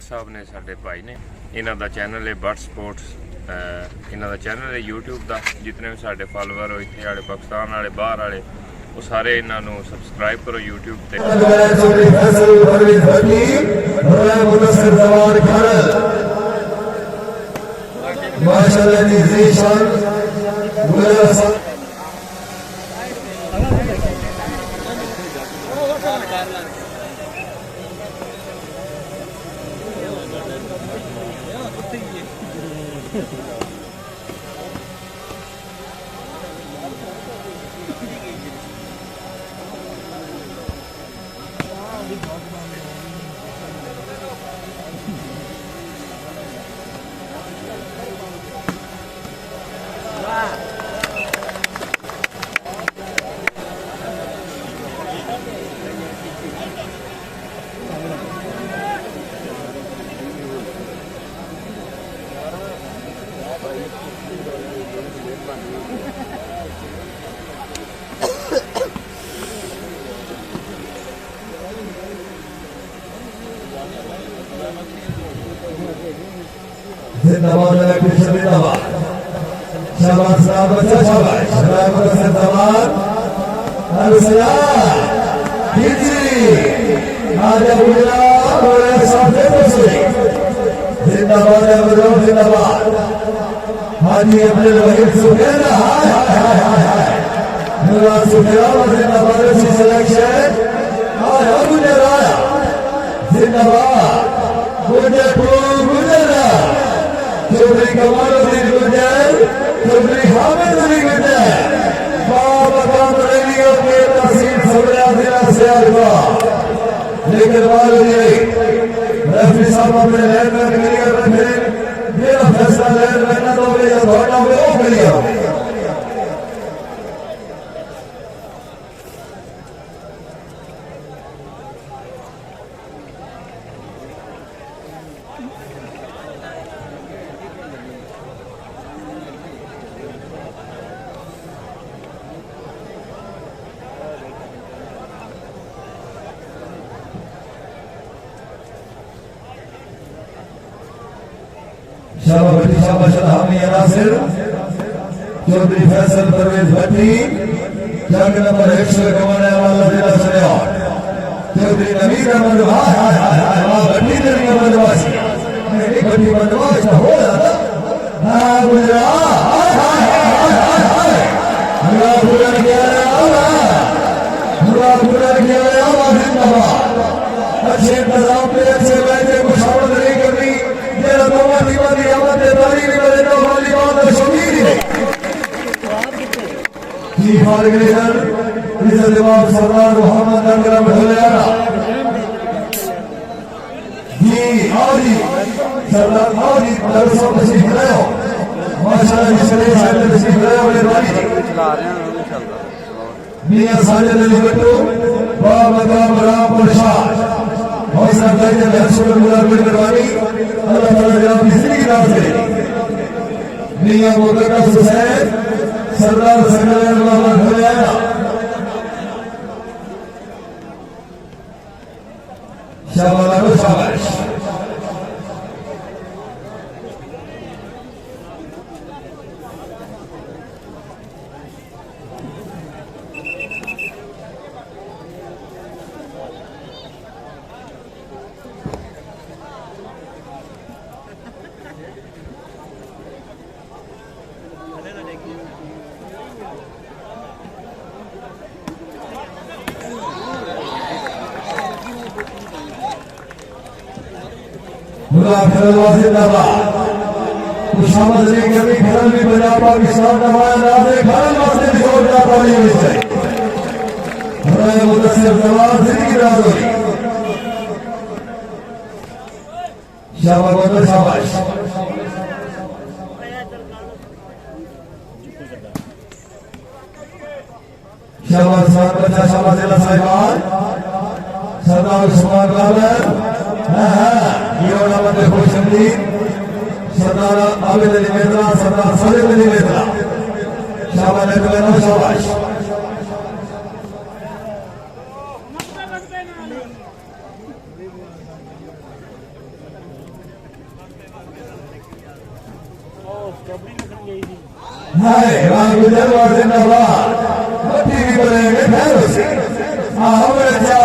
साहब ने साडे भाई ने इन्हां दा चैनल है बट स्पोर्ट्स इन्हां दा चैनल है यूट्यूब दा जितने भी साडे फॉलोअर हो इत्थे वाले पाकिस्तान वाले बाहर वाले वो सारे इन्हां नू सब्सक्राइब करो यूट्यूब ते जिंदाबाद जिंदाबाद शाबाश शाबाश शाबाश शाबाश जिंदाबाद अलसला हिजरी आजा बुला और साथे बसे जिंदाबाद अमरों जिंदाबाद हाजी अब्दुल वहीद सुबेरा हाय हाय हाय हाय नवाज सुबेरा जिंदाबाद सी सिलेक्शन आया गुजराया जिंदाबाद गुजरा चौधरी कमालुद्दीन गुजर चौधरी हामिदुद्दीन गुजर बाबा कामरेलियों के तहसील सबरा जिला सियालकोट लेकिन रेफरी साहब अपने लैंड में क्लियर रखे मेरा फैसला लैंड में न दोगे या दौड़ना में वो क्लियर शाबाश हामी नासिर चौधरी फैसल परवेज भट्टी जंग नंबर 100 कमाने वाला जिला सियालकोट चौधरी नवीन अहमद हाय हाय हाय हाय वाह भट्टी तेरी बदमाशी मेरी भट्टी बदमाश हो जाता हां गुजरा हाय हाय हाय हाय हाय हुआ पूरा किया जिंदाबाद अच्छे इंतजाम पे अच्छे बैठे कुछ शामिल नहीं करनी मेरा तोबा दीवानी अमद तारी वाले तो वाली बात शमीर है जी फारिग लीडर इज्जत जवाब सरदार मोहम्मद अकरम हुलैरा जी आजी सरदार आजी दरसों तशरीफ लाए हो माशाल्लाह इस तरह से तशरीफ लाए हो मेहरबानी चला रहे हैं इंशाल्लाह मियां साजिद अली बट्टू बाबा राम प्रसाद हौसला अफजाई में शुक्र गुजार मेहरबानी अल्लाह ताला जनाब की जिंदगी दान करे मियां मुकद्दस हुसैन सरदार सल्लल्लाहु अलैहि वसल्लम शाबाश शाबाश जिंदाबाद खुशामद अली कभी घर में बजा पाकिस्तान नवाया नाज़े घर वास्ते भी जोरदार ताली होनी चाहिए हमारे मुदस्सिर जवाब जिंदगी राज होगी शाबाश शाबाश शाबाश बच्चा शाबाश जिला साहिबान सरदार उस्मान कादर सरदार आबिद अली मेहता सरदार साजिद अली मेहता शाबाश शाबाश हाय वाह गुजर वाह जिंदाबाद मट्टी भी बनेंगे खैर से हाँ बच्चा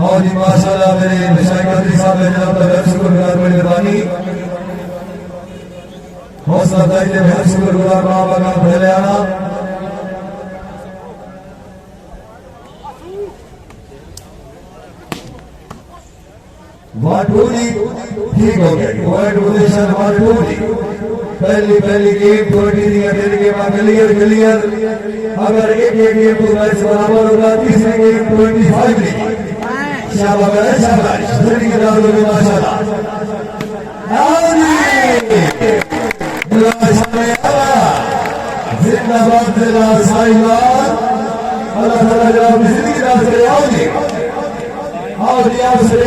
और जी माशाल्लाह मेरे मुशाइकती साहब ने जनाब का बहुत शुक्रगुजार मेहरबानी हौसला अफजाई के बहुत शुक्रगुजार मां बाप पहले आना वाटूरी ठीक हो गया वाइट पोजीशन वाटूरी पहली गेम 20 दिन गेम क्लियर क्लियर अगर एक गेम तो मैच बराबर होगा तीसरे गेम 25 ली शाबाश शाबाश जल्दी के दाव में माशाल्लाह जिंदाबाद जिंदाबाद साहिबान अल्लाह ताला जनाब जिंदगी दाव से आओ जी आप से